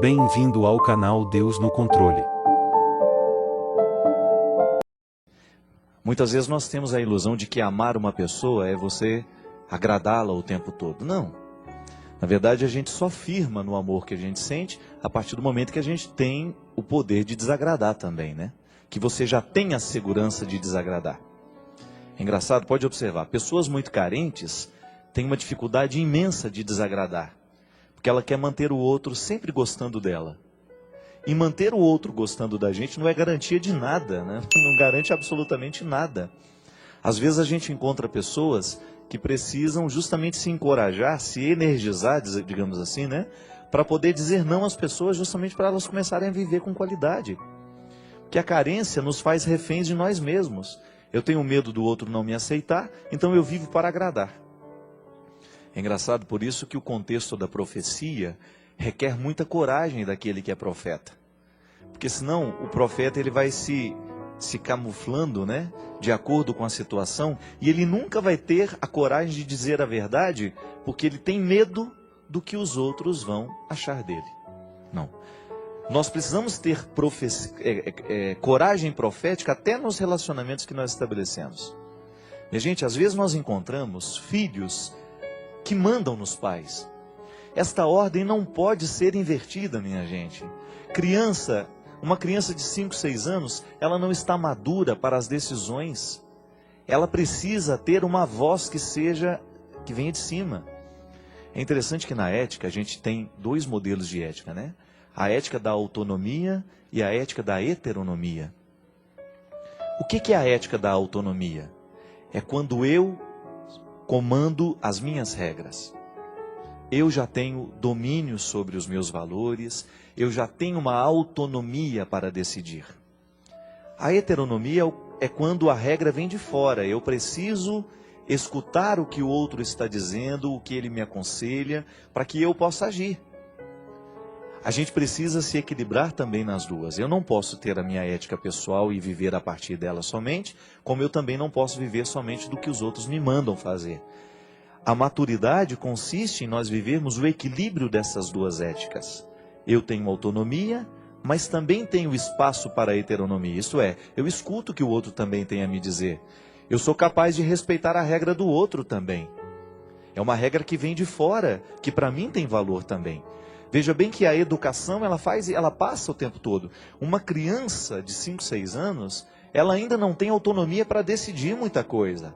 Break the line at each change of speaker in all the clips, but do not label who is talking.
Bem-vindo ao canal Deus no Controle.
Muitas vezes nós temos a ilusão de que amar uma pessoa é você agradá-la o tempo todo. Não. Na verdade, a gente só firma no amor que a gente sente a partir do momento que a gente tem o poder de desagradar também, né? Que você já tem a segurança de desagradar. É engraçado, pode observar, pessoas muito carentes têm uma dificuldade imensa de desagradar. Porque ela quer manter o outro sempre gostando dela. E manter o outro gostando da gente não é garantia de nada, né? Não garante absolutamente nada. Às vezes a gente encontra pessoas que precisam justamente se encorajar, se energizar, digamos assim, né? Para poder dizer não às pessoas, justamente para elas começarem a viver com qualidade. Porque a carência nos faz reféns de nós mesmos. Eu tenho medo do outro não me aceitar, então eu vivo para agradar. É engraçado por isso que o contexto da profecia requer muita coragem daquele que é profeta. Porque senão o profeta ele vai se camuflando, né, de acordo com a situação, e ele nunca vai ter a coragem de dizer a verdade, porque ele tem medo do que os outros vão achar dele. Não. Nós precisamos ter coragem profética até nos relacionamentos que nós estabelecemos. E, gente, às vezes nós encontramos filhos que mandam nos pais. Esta ordem não pode ser invertida, minha gente. Uma criança de 5, 6 anos, ela não está madura para as decisões. Ela precisa ter uma voz que venha de cima. É interessante que na ética a gente tem dois modelos de ética, né? A ética da autonomia e a ética da heteronomia. O que é a ética da autonomia? É quando eu comando as minhas regras. Eu já tenho domínio sobre os meus valores, eu já tenho uma autonomia para decidir. A heteronomia é quando a regra vem de fora, eu preciso escutar o que o outro está dizendo, o que ele me aconselha, para que eu possa agir. A gente precisa se equilibrar também nas duas. Eu não posso ter a minha ética pessoal e viver a partir dela somente, como eu também não posso viver somente do que os outros me mandam fazer. A maturidade consiste em nós vivermos o equilíbrio dessas duas éticas. Eu tenho autonomia, mas também tenho espaço para a heteronomia. Isto é, eu escuto o que o outro também tem a me dizer. Eu sou capaz de respeitar a regra do outro também. É uma regra que vem de fora, que para mim tem valor também. Veja bem que a educação ela passa o tempo todo. Uma criança de 5, 6 anos, ela ainda não tem autonomia para decidir muita coisa.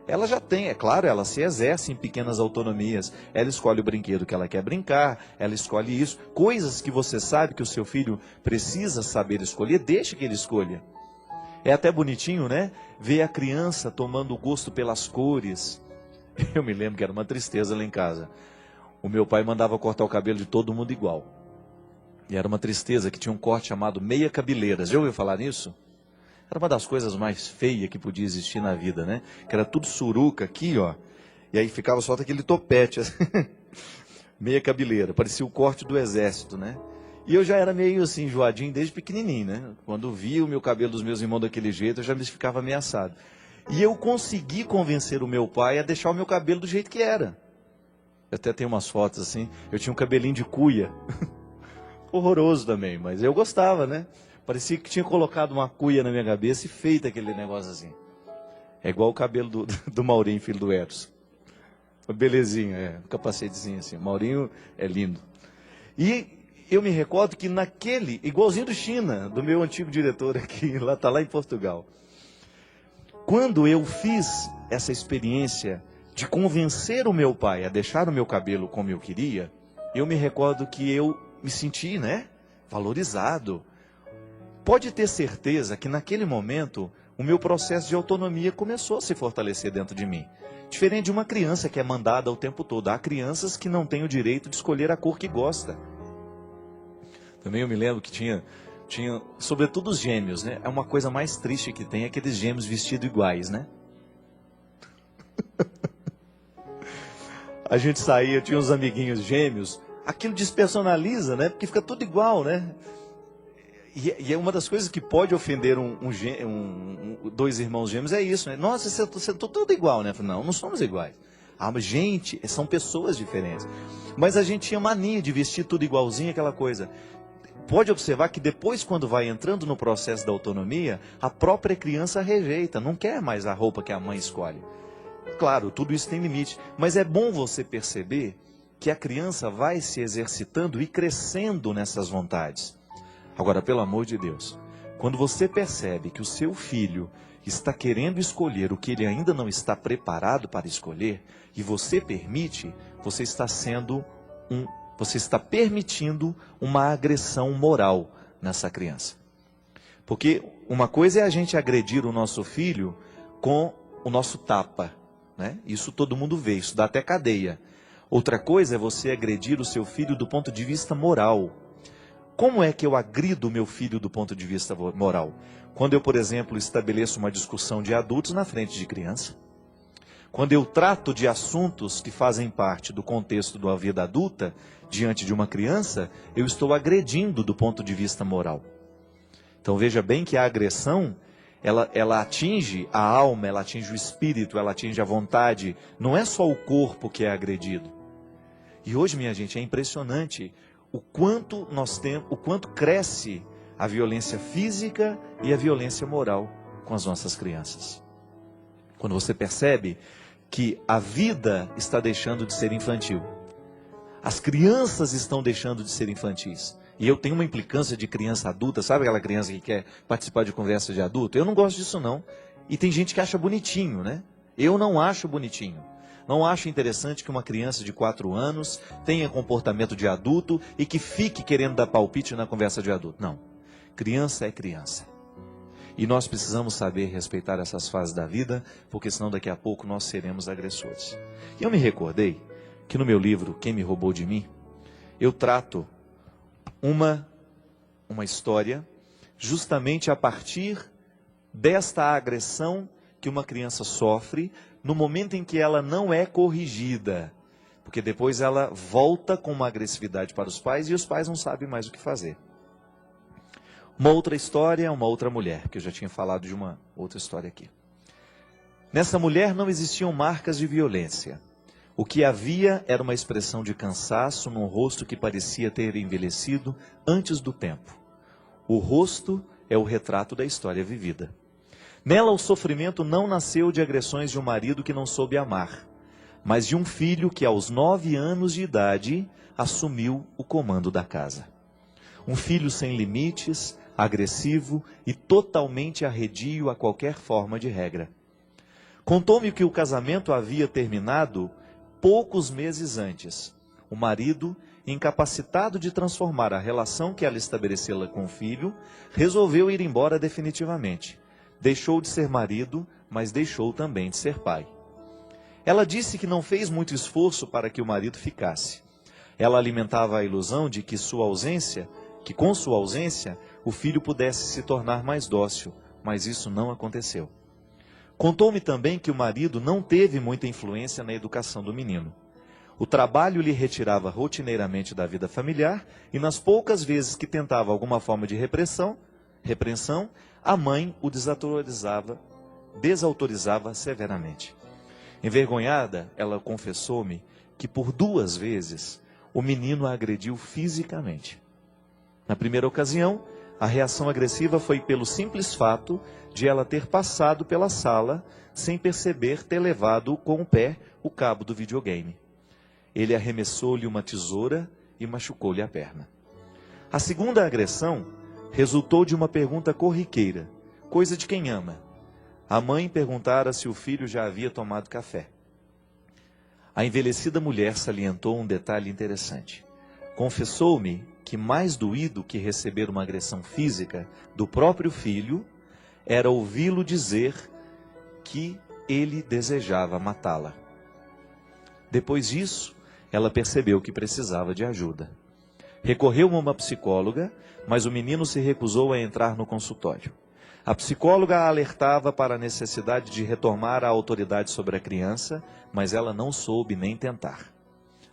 Ela já tem, é claro, ela se exerce em pequenas autonomias. Ela escolhe o brinquedo que ela quer brincar, ela escolhe isso. Coisas que você sabe que o seu filho precisa saber escolher, deixe que ele escolha. É até bonitinho, né? Ver a criança tomando gosto pelas cores. Eu me lembro que era uma tristeza lá em casa. O meu pai mandava cortar o cabelo de todo mundo igual. E era uma tristeza que tinha um corte chamado meia cabeleiras. Já ouviu falar nisso? Era uma das coisas mais feias que podia existir na vida, né? Que era tudo suruca aqui, ó. E aí ficava só aquele topete. Assim. Meia cabeleira. Parecia o corte do exército, né? E eu já era meio assim, enjoadinho desde pequenininho, né? Quando via o meu cabelo dos meus irmãos daquele jeito, eu já me ficava ameaçado. E eu consegui convencer o meu pai a deixar o meu cabelo do jeito que era. Eu até tenho umas fotos assim. Eu tinha um cabelinho de cuia. Horroroso também, mas eu gostava, né? Parecia que tinha colocado uma cuia na minha cabeça e feito aquele negócio assim. É igual o cabelo do Maurinho, filho do Edson. Belezinha, um capacetezinho assim. Maurinho é lindo. E eu me recordo que igualzinho do China, do meu antigo diretor aqui, está lá em Portugal. Quando eu fiz essa experiência de convencer o meu pai a deixar o meu cabelo como eu queria, eu me recordo que eu me senti, né, valorizado. Pode ter certeza que naquele momento o meu processo de autonomia começou a se fortalecer dentro de mim. Diferente de uma criança que é mandada o tempo todo. Há crianças que não têm o direito de escolher a cor que gosta. Também eu me lembro que tinha sobretudo os gêmeos, né? É uma coisa mais triste que tem, aqueles gêmeos vestidos iguais, né? A gente saía, tinha uns amiguinhos gêmeos, aquilo despersonaliza, né? Porque fica tudo igual, né? E é uma das coisas que pode ofender dois irmãos gêmeos é isso, né? Nossa, você tudo igual, né? Não, não somos iguais. Gente, são pessoas diferentes. Mas a gente tinha mania de vestir tudo igualzinho, aquela coisa. Pode observar que depois, quando vai entrando no processo da autonomia, a própria criança rejeita, não quer mais a roupa que a mãe escolhe. Claro, tudo isso tem limite, mas é bom você perceber que a criança vai se exercitando e crescendo nessas vontades. Agora, pelo amor de Deus, quando você percebe que o seu filho está querendo escolher o que ele ainda não está preparado para escolher, e você permite, você está permitindo uma agressão moral nessa criança. Porque uma coisa é a gente agredir o nosso filho com o nosso tapa, né? Isso todo mundo vê, isso dá até cadeia. Outra coisa é você agredir o seu filho do ponto de vista moral. Como é que eu agrido o meu filho do ponto de vista moral? Quando eu, por exemplo, estabeleço uma discussão de adultos na frente de criança. Quando eu trato de assuntos que fazem parte do contexto da vida adulta, diante de uma criança, eu estou agredindo do ponto de vista moral. Então veja bem que a agressão, ela atinge a alma, ela atinge o espírito, ela atinge a vontade. Não é só o corpo que é agredido. E hoje, minha gente, é impressionante o quanto cresce a violência física e a violência moral com as nossas crianças. Quando você percebe que a vida está deixando de ser infantil. As crianças estão deixando de ser infantis. E eu tenho uma implicância de criança adulta, sabe aquela criança que quer participar de conversa de adulto? Eu não gosto disso não. E tem gente que acha bonitinho, né? Eu não acho bonitinho. Não acho interessante que uma criança de 4 anos tenha comportamento de adulto e que fique querendo dar palpite na conversa de adulto. Não. Criança é criança. E nós precisamos saber respeitar essas fases da vida, porque senão daqui a pouco nós seremos agressores. E eu me recordei que no meu livro, Quem Me Roubou de Mim, eu trato uma história justamente a partir desta agressão que uma criança sofre no momento em que ela não é corrigida. Porque depois ela volta com uma agressividade para os pais e os pais não sabem mais o que fazer. Uma outra história, uma outra mulher, que eu já tinha falado de uma outra história aqui. Nessa mulher não existiam marcas de violência. O que havia era uma expressão de cansaço num rosto que parecia ter envelhecido antes do tempo. O rosto é o retrato da história vivida. Nela o sofrimento não nasceu de agressões de um marido que não soube amar, mas de um filho que aos 9 anos de idade assumiu o comando da casa. Um filho sem limites, agressivo e totalmente arredio a qualquer forma de regra. Contou-me que o casamento havia terminado poucos meses antes. O marido, incapacitado de transformar a relação que ela estabeleceu com o filho, resolveu ir embora definitivamente. Deixou de ser marido, mas deixou também de ser pai. Ela disse que não fez muito esforço para que o marido ficasse. Ela alimentava a ilusão de que com sua ausência, o filho pudesse se tornar mais dócil, mas isso não aconteceu. Contou-me também que o marido não teve muita influência na educação do menino. O trabalho lhe retirava rotineiramente da vida familiar e nas poucas vezes que tentava alguma forma de repreensão, a mãe o desautorizava severamente. Envergonhada, ela confessou-me que por 2 vezes o menino a agrediu fisicamente. Na primeira ocasião, a reação agressiva foi pelo simples fato de ela ter passado pela sala sem perceber ter levado com o pé o cabo do videogame. Ele arremessou-lhe uma tesoura e machucou-lhe a perna. A segunda agressão resultou de uma pergunta corriqueira, coisa de quem ama. A mãe perguntara se o filho já havia tomado café. A envelhecida mulher salientou um detalhe interessante. Confessou-me que mais doído que receber uma agressão física do próprio filho era ouvi-lo dizer que ele desejava matá-la. Depois disso, ela percebeu que precisava de ajuda. Recorreu a uma psicóloga, mas o menino se recusou a entrar no consultório. A psicóloga a alertava para a necessidade de retomar a autoridade sobre a criança, mas ela não soube nem tentar.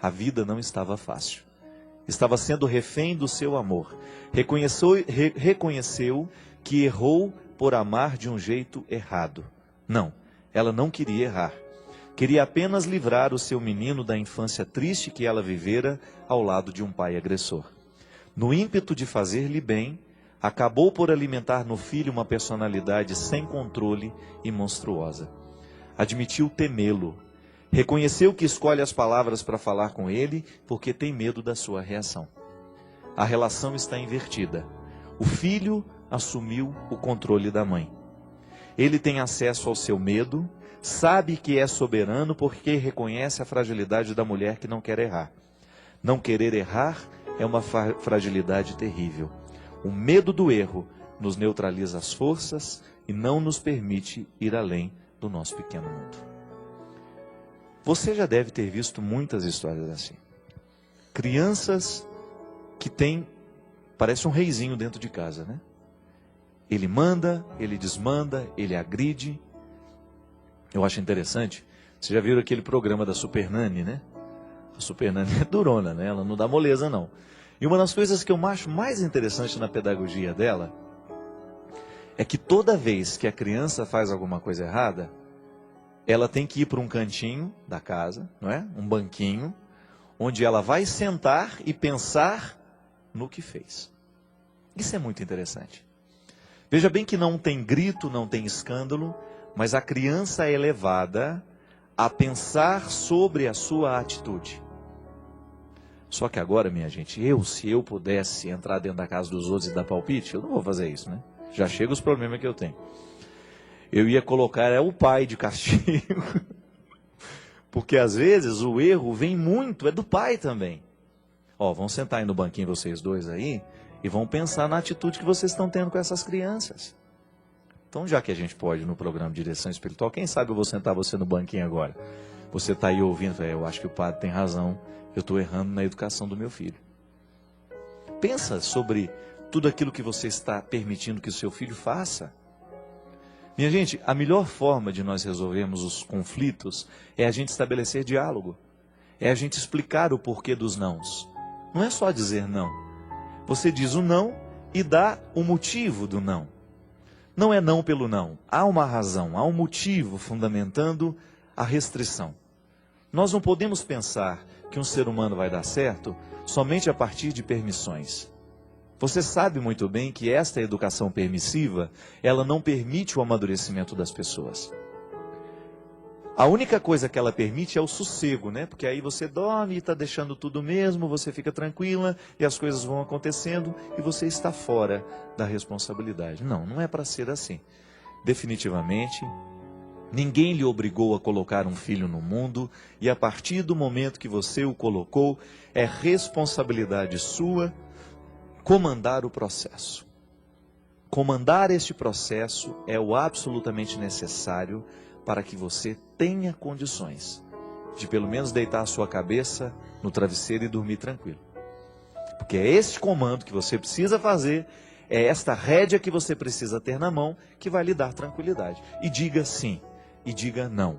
A vida não estava fácil. Estava sendo refém do seu amor. Reconheceu que errou por amar de um jeito errado. Não, ela não queria errar. Queria apenas livrar o seu menino da infância triste que ela vivera ao lado de um pai agressor. No ímpeto de fazer-lhe bem, acabou por alimentar no filho uma personalidade sem controle e monstruosa. Admitiu temê-lo. Reconheceu que escolhe as palavras para falar com ele porque tem medo da sua reação. A relação está invertida. O filho assumiu o controle da mãe. Ele tem acesso ao seu medo, sabe que é soberano porque reconhece a fragilidade da mulher que não quer errar. Não querer errar é uma fragilidade terrível. O medo do erro nos neutraliza as forças e não nos permite ir além do nosso pequeno mundo. Você já deve ter visto muitas histórias assim. Crianças que têm, parece um reizinho dentro de casa, né? Ele manda, ele desmanda, ele agride. Eu acho interessante, vocês já viram aquele programa da Super Nanny, né? A Super Nanny é durona, né? Ela não dá moleza, não. E uma das coisas que eu acho mais interessante na pedagogia dela é que toda vez que a criança faz alguma coisa errada, ela tem que ir para um cantinho da casa, não é? Um banquinho, onde ela vai sentar e pensar no que fez. Isso é muito interessante. Veja bem que não tem grito, não tem escândalo, mas a criança é levada a pensar sobre a sua atitude. Só que agora, minha gente, se eu pudesse entrar dentro da casa dos outros e dar palpite, eu não vou fazer isso, né? Já chega os problemas que eu tenho. Eu ia colocar o pai de castigo, porque às vezes o erro vem muito, é do pai também. Ó, vão sentar aí no banquinho vocês dois aí, e vão pensar na atitude que vocês estão tendo com essas crianças. Então, já que a gente pode no programa de direção espiritual, quem sabe eu vou sentar você no banquinho agora. Você está aí ouvindo, eu acho que o padre tem razão, eu estou errando na educação do meu filho. Pensa sobre tudo aquilo que você está permitindo que o seu filho faça. Minha gente, a melhor forma de nós resolvermos os conflitos é a gente estabelecer diálogo. É a gente explicar o porquê dos nãos. Não é só dizer não. Você diz o não e dá o motivo do não. Não é não pelo não. Há uma razão, há um motivo fundamentando a restrição. Nós não podemos pensar que um ser humano vai dar certo somente a partir de permissões. Você sabe muito bem que esta educação permissiva, ela não permite o amadurecimento das pessoas. A única coisa que ela permite é o sossego, né? Porque aí você dorme e está deixando tudo mesmo, você fica tranquila e as coisas vão acontecendo e você está fora da responsabilidade. Não, não é para ser assim. Definitivamente, ninguém lhe obrigou a colocar um filho no mundo e a partir do momento que você o colocou, é responsabilidade sua comandar o processo. Comandar este processo é o absolutamente necessário para que você tenha condições de pelo menos deitar a sua cabeça no travesseiro e dormir tranquilo. Porque é este comando que você precisa fazer, é esta rédea que você precisa ter na mão que vai lhe dar tranquilidade. E diga sim, e diga não.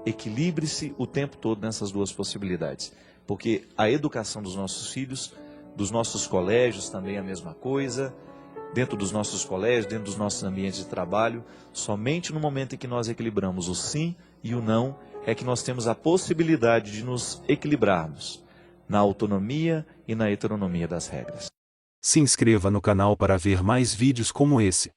Equilibre-se o tempo todo nessas duas possibilidades. Porque a educação dos nossos filhos, dos nossos colégios também é a mesma coisa. Dentro dos nossos colégios, dentro dos nossos ambientes de trabalho, somente no momento em que nós equilibramos o sim e o não, é que nós temos a possibilidade de nos equilibrarmos na autonomia e na heteronomia das regras.
Se inscreva no canal para ver mais vídeos como esse.